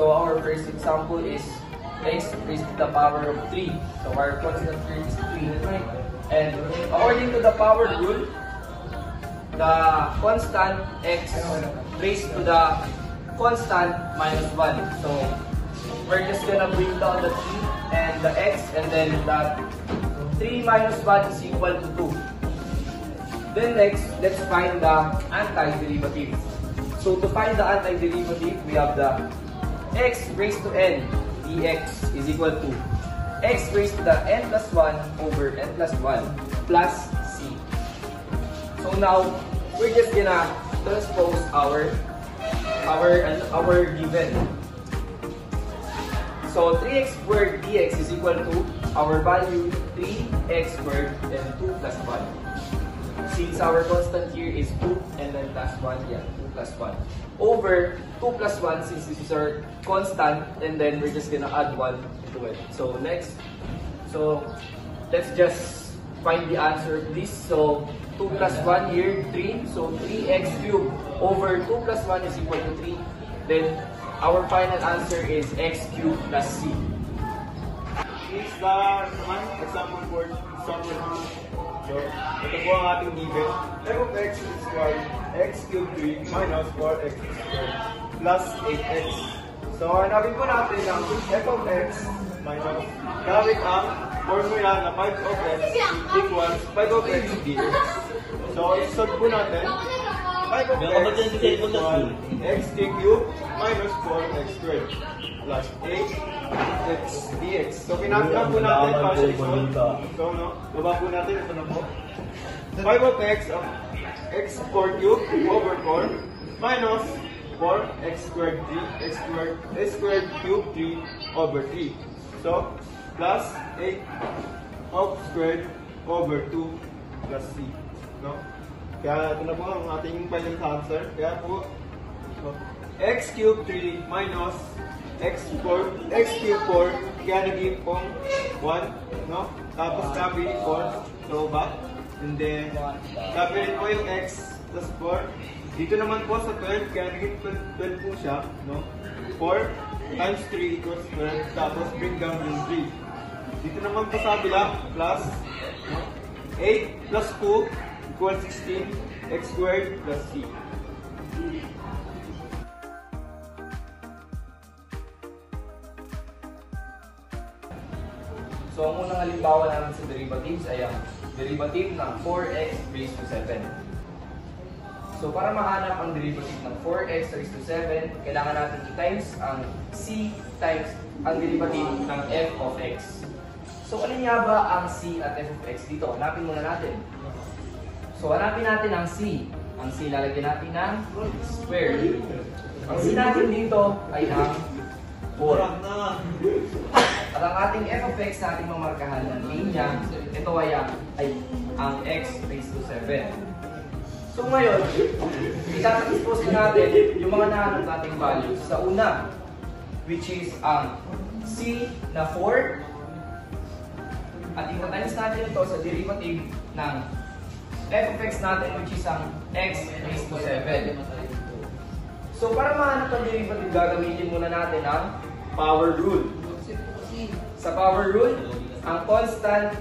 So our first example is x raised to the power of 3. So our constant here is 3. And according to the power rule, the constant x raised to the constant minus 1. So we're just gonna bring down the 3 and the x, and then that 3 minus 1 is equal to 2. Then next, let's find the antiderivative. So to find the antiderivative, we have the x raised to n dx is equal to x raised to the n plus 1 over n plus 1 plus c. So now, we're just gonna transpose our given. So 3x squared dx is equal to our value 3x squared and 2 plus 1. Since our constant here is 2 and then plus 1, yeah, 2 plus 1. Over 2 plus 1 since this is our constant, and then we're just gonna add 1 to it. So next, let's just find the answer of this. So 2 plus 1 here, 3. So 3x cubed over 2 plus 1 is equal to 3. Then our final answer is x cubed plus c. Is the example for example 2. So, ito po ang ating given. F of x is equal x cubed 3 minus 4x squared plus 8x. So, hanapin po natin ang f of x minus gamit ang formula na 5 of x equals 5 of x dx. So, isolve po natin 5 of x equals x cubed minus 4x squared plus 8x dx. So, pinakita po natin para sa isolve. So, baba po natin. Ito na po. 5 of x cubed over 4 minus 4x squared 3 x squared cubed 3 over 3. So, plus 8 of squared over 2 plus c. No? Kaya ito na po ang ating final answer. Kaya po, x cubed 3 minus x cubed 4, kaya naging pong 1, no? Tapos copy 4, so back. And then, copy rin po yung x plus 4. Dito naman po sa 12, kaya naging 12 po siya, no? 4 times 3 equals 12, tapos bring down yung 3. Dito naman po sa kabila, plus, no? 8 plus 2 equals 16, x squared plus c. So, ang unang halimbawa namin sa derivatives ay ang derivative ng 4x raised to 7. So, para mahanap ang derivative ng 4x raised to 7, kailangan natin i-times ang c times ang derivative ng f of x. So, alin nga ba ang c at f of x dito? Hanapin muna natin. So, hanapin natin ang c. Ang c lalagyan natin ng square. Ang c natin dito ay ang 4. At ang ating f of x natin mamarkahan ng linya, ito ay ang x raised to 7. So ngayon, i-transpose na natin yung mga nahanap nating values sa una, which is ang c na 4, at i-times natin ito sa derivative ng f of x natin, which is ang x raised to 7. So para mahanap ang derivative, gagamitin muna natin ang power rule. Sa power rule, ang constant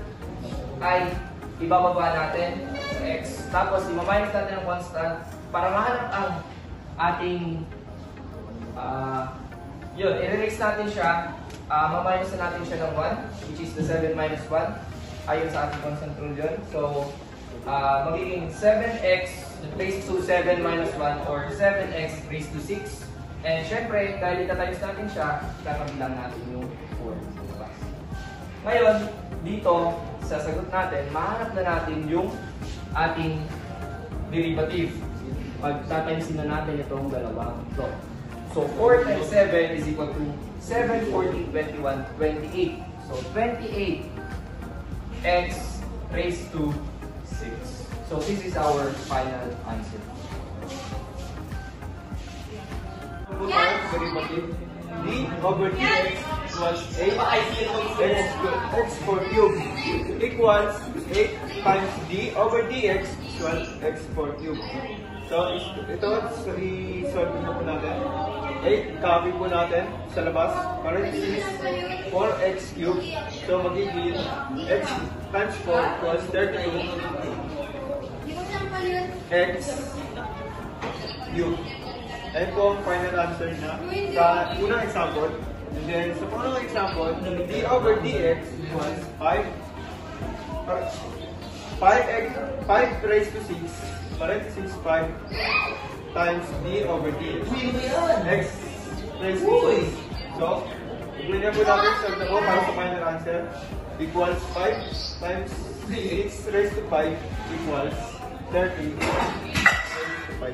ay ibababa natin sa x. Tapos, i-minus natin ang constant para mahanap ang ating yun, i-erase natin siya. Ma-minus natin siya ng 1, which is the 7 minus 1. Ayon sa ating constant rule yun. So, magiging 7x raised to 7 minus 1 or 7x raised to 6. And syempre, dahil ita-times natin siya, kakabilang natin yung 4. Ngayon, dito, sa sagot natin, mahanap na natin yung ating derivative. Pag-timesin na natin itong dalawang ito. So, 4 times 7 is equal to 7, 14, 21, 28. So, 28x raised to 6. So, this is our final answer. Derivative d over dx equals 8 x squared cube equals 8 times d over dx equals x4 cubed. So, ito, i-solve na po natin. 8, copy po natin sa labas. Parenthesis, 4x cubed. So, magiging x times 4 equals 32 x cubed. Ayan po ang final answer na sa unang example. And then, sa pangalawang example, d over dx equals 5 raised to 6, parenthesis 5 times d over dx. X raised to 6. So, i-clean po natin sa po para sa final answer equals 5 times 6 raised to 5 equals 30 raised to 5.